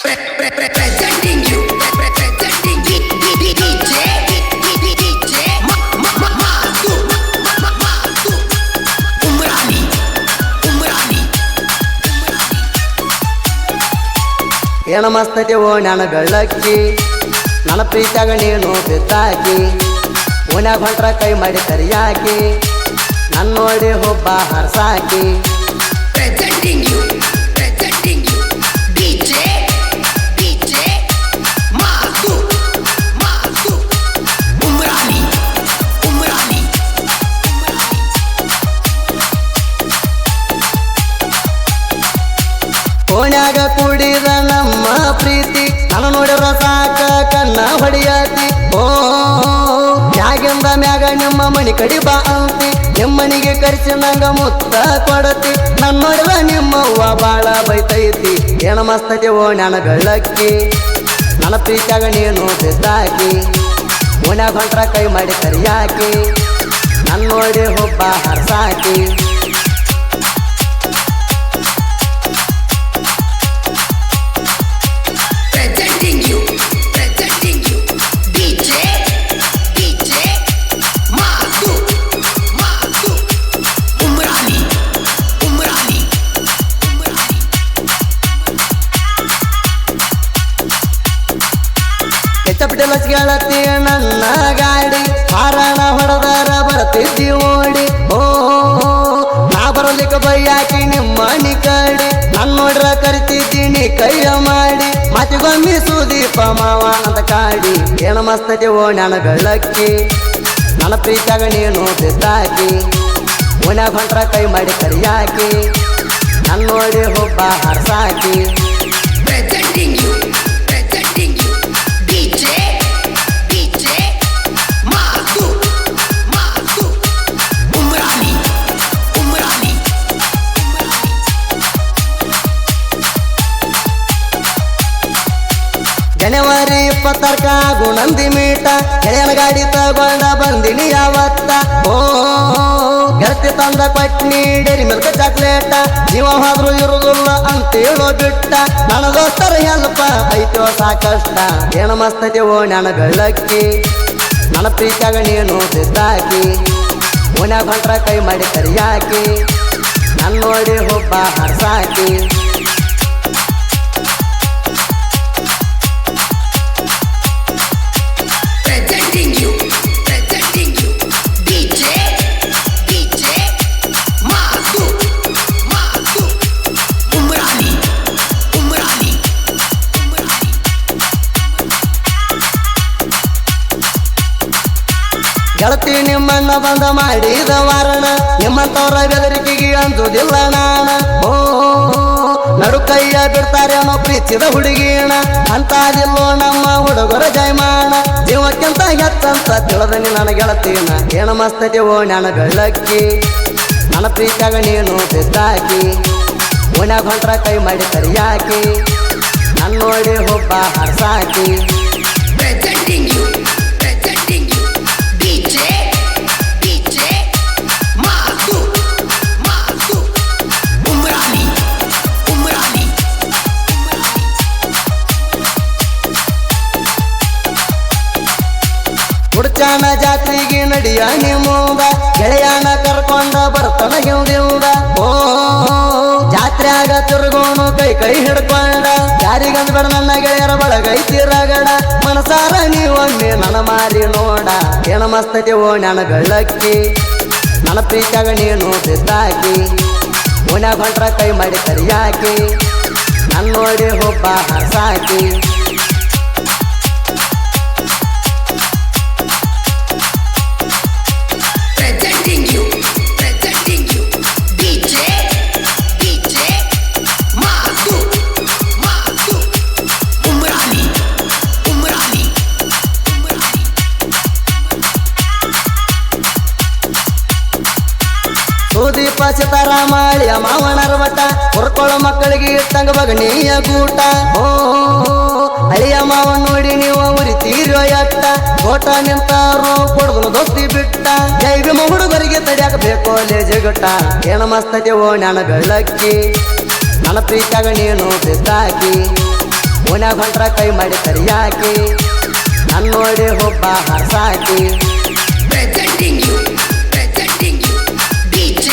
Presenting you, presenting DJ Masu Umrani ಏನ ಮಸ್ತೈತೆವೋ ನನ್ನ ಬೆಳ್ಳಕ್ಕಿ ನನ್ನ ಪ್ರೀತಿಯಾಗ ನೀನು ಬಿದ್ದಾಕಿ ಓನ್ಯಾಗ ಹೊಂಟ್ರ ಕೈ ಮಾಡಿ ಕರಿಯಾಕಿ ನನ್ನ ನೋಡಿ ಹುಬ್ಬ ಹರ್ಸಾಕಿ Presenting you DJ Masu Umrani ಓನ್ಯಾಗ ಕೂಡಿದ ನಮ್ಮ ಪ್ರೀತಿ ನನ್ನ ನೋಡಿರ ಸಾಕ ಕಣ್ಣ ಹೊಡಿಯಾತಿ ಓ ಮ್ಯಾಗಿಂದ ಮ್ಯಾಗ ನಿಮ್ಮ ಮನಿ ಕಡಿ ಬಾ ಅಂತಿ ನಿಮ್ಮನಿಗೆ ಕರೆಸಿ ನಂಗ ಮುತ್ತ ಕೊಡತಿ ನನ್ನ ನೋಡಿದ ನಿಮ್ಮವ್ವ ಬಾಳ ಬೈತೈತಿ ಏನ ಮಸ್ತೈತೆವೋ ನನ್ನ ಬೆಳ್ಳಕ್ಕಿ ನನ್ನ ಪ್ರೀತಿಯಾಗ ನೀನು ಬಿದ್ದಾಕಿ ಓನ್ಯಾಗ ಹೊಂಟ್ರ ಕೈ ಮಾಡಿ ಕರಿಯಾಕಿ ನನ್ನ ನೋಡಿ ಹುಬ್ಬ ಹರ್ಸಾಕಿ Presenting you DJ Masu Umrani ಕೆಚ್ಚಪಿಟ್ಟು ಲಸಿಗಳತ್ತಿ ನನ್ನ ಗಾಡಿ ಹಾರಾಣ ಹೊಡೆದಾರ ಬರ್ತಿದ್ದಿ ಓಡಿ ಓ ನಾ ಬರಲಿಕ್ಕೆ ಬೈಯಾಕಿ ನಿಮ್ಮ ನಿಕಡಿ ನನ್ನ ನೋಡ್ರ ಕರಿತಿದ್ದೀನಿ ಕೈಯ ಮಾಡಿ ಮಾತಿಗೊಮ್ಮಿ ಸುದೀಪ ಮಾವ ಅಂತ ಕಾಡಿ ಏನ ಮಸ್ತೈತೆವೋ ನನ್ನ ಬೆಳ್ಳಕ್ಕಿ ನನ್ನ ಪ್ರೀತಿಯಾಗ ನೀನು ಬಿದ್ದಾಕಿ ಓನ್ಯಾಗ ಹೊಂಟ್ರ ಕೈ ಮಾಡಿ ಕರಿಯಾಕಿ ನನ್ನ ನೋಡಿ ಹುಬ್ಬ ಹರ್ಸಾಕಿ Presenting you DJ Masu Umrani ಜನವರಿ 20ಕ್ಕ ಗುಣಂದಿ ಮೀಟ ಗೆಳೆಯನ ಗಾಡಿ ತಗೊಂಡ ಬಂದಿನಿ ಯಾವತ್ತ ಓ ಗೆಳತಿ ತಂದ ಪಟ್ನಿ ಡೇರಿ ಮಿಲ್ಕ್ ಚಾಕ್ಲೇಟ ಜೀವ ಹೋದ್ರು ಇರುದಿಲ್ಲ ಅಂತೇಳೋ ಬಿಟ್ಟ ನನ್ನ ದೋಸ್ತರ ಹೆಲ್ಪ ಐತೋ ಸಾಕಷ್ಟ ಏನ ಮಸ್ತೈತೆವೋ ನನ್ನ ಬೆಳ್ಳಕ್ಕಿ ನನ್ನ ಪ್ರೀತಿಯಾಗ ನೀನು ಬಿದ್ದಾಕಿ ಓನ್ಯಾಗ ಹೊಂಟ್ರ ಕೈ ಮಾಡಿ ಕರಿಯಾಕಿ ನನ್ನ ನೋಡಿ ಹುಬ್ಬ ಹರ್ಸಾಕಿ Presenting you DJ Masu Umrani ಗೆಳತಿ ನಿಮ್ಮನ್ನ ಬಂದ ಮಾಡಿದ ವಾರಣ ನಿಮ್ಮಂತವ್ರ ಬೆದರಿಕೆಗೆ ಅಂಜುದಿಲ್ಲ ನಾನ ಓ ನಡು ಕೈಯ ಬಿಡ್ತಾರೆ ಅನ್ನೋ ಪ್ರೀತಿದ ಹುಡುಗಿಣ ಅಂತಾದಿಲ್ಲೋ ನಮ್ಮ ಹುಡುಗರ ಜಯಮಾನ ಜೀವಕ್ಕಿಂತ ಹೆಚ್ಚಂತ ತಿಳಿದನಿ ನನ್ನ ಗೆಳತಿನ ಏನ ಮಸ್ತೈತೆವೋ ನನ್ನ ಬೆಳ್ಳಕ್ಕಿ ನನ್ನ ಪ್ರೀತಿಯಾಗ ನೀನು ಬಿದ್ದಾಕಿ ಓನ್ಯಾಗ ಹೊಂಟ್ರ ಕೈ ಮಾಡಿ ಕರಿಯಾಕಿ ನನ್ನ ನೋಡಿ ಹುಬ್ಬ ಹರ್ಸಾಕಿ Presenting you DJ Masu Umrani ಹುಡ್ಚಾನ ಜಾತ್ರೆಗೆ ನಡಿಯ ನಿಮ್ಮದ ಗೆಳೆಯನ ಕರ್ಕೊಂಡ ಬರ್ತಾನ ಹಿಂದಿಂದ ಓ ಜಾತ್ರೆಯಾಗ ತಿರುಗೋನು ಕೈ ಹಿಡ್ಕೊಂಡ ಯಾರಿಗಂದ್ ಬೇಡ ನನ್ನ ಗೆಳೆಯರ ಬಳಗೈತಿ ರಗಡ ಮನಸಾರ ನೀವೊಮ್ಮೆ ನನ್ನ ಮಾರಿ ನೋಡ ಏನ ಮಸ್ತೈತೆವೋ ನನ್ನ ಬೆಳ್ಳಕ್ಕಿ ನನ್ನ ಪ್ರೀತಿಯಾಗ ನೀನು ಬಿದ್ದಾಕಿ ಓನ್ಯಾಗ ಹೊಂಟ್ರ ಕೈ ಮಾಡಿ ಕರಿಯಾಕಿ ನನ್ನ ನೋಡಿ ಹುಬ್ಬ ಹರ್ಸಾಕಿ Presenting you DJ Masu Umrani Sudeep ಸಿತಾರಾಮಳಿಯ ಮಾವನರ ಮಠ ಹುರ್ಕೊಳ್ಳೋ ಮಕ್ಕಳಿಗೆ ಇಟ್ಟಂಗ ಬಗಣಿಯ ಗೂಟ ಓ ಹಳಿಯ ಮಾವ ನೋಡಿ ನೀವು ಉರಿತೀರೋ ಎಟ್ಟ ಓಟ ನಿಂತಾರೋ ಕೊಡದನು ದೋಸ್ತಿ ಬಿಟ್ಟ ಜೈವಿಮ ಹುಡುಗರಿಗೆ ತಡಿಯಾಕ ಬೇಕೋ ಲೇಜಗಟ್ಟ ಏನ ಮಸ್ತೈತೆವೋ ನನ್ನ ಬೆಳ್ಳಕ್ಕಿ ನನ್ನ ಪ್ರೀತಿಯಾಗ ನೀನು ಬಿದ್ದಾಕಿ ಓಣ್ಯಾಗ ಹೊಂಟ್ರ ಕೈ ಮಾಡಿ ಕರಿಯಾಕಿ ನನ್ನ ನೋಡಿ ಒಬ್ಬ ಹರ್ಸಾಕಿ Presenting you DJ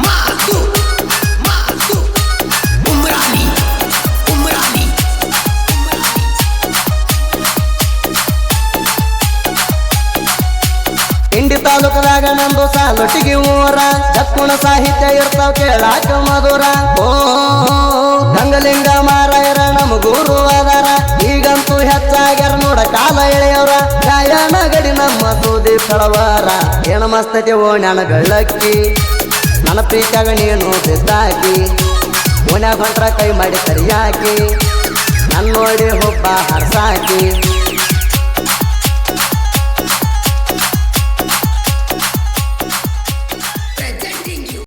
Madhu Umrani ಇಂಡಿ ತಾಲೂಕದಾಗ ನಂದು ಸಾಲೊಟ್ಟಿಗೆ ಊರ ಜಕ್ಕುಣ ಸಾಹಿತ್ಯ ಇರ್ತಾವ ಕೇಳಾಕ ಮಧುರ ಓ ಗಂಗಲಿಂಗ ಮಾರಾಯರ ನಮ ಗುರು ಅದಾರ ಈಗಂತೂ ಹೆಚ್ಚಾಗ್ಯಾರ ನೋಡ ಕಾಲ ಎಳೆಯವರ ಗಾಯನ ಗಡಿ ನಮ್ಮ ಸೂದಿ ಕಳವಾರ ಏನ ಮಸ್ತತಿ ಓಣ್ಯಾನ ಬೆಳ್ಳಕ್ಕಿ ನನ್ನ ಪ್ರೀತಿಯಾಗ ನೀನು ಬಿದ್ದಾಕಿ ಓಣ್ಯಾಗ ಹೊಂಟ್ರ ಕೈ ಮಾಡಿ ಕರಿಯಾಕಿ ನನ್ನ ನೋಡಿ ಒಬ್ಬ ಹರ್ಸಾಕಿ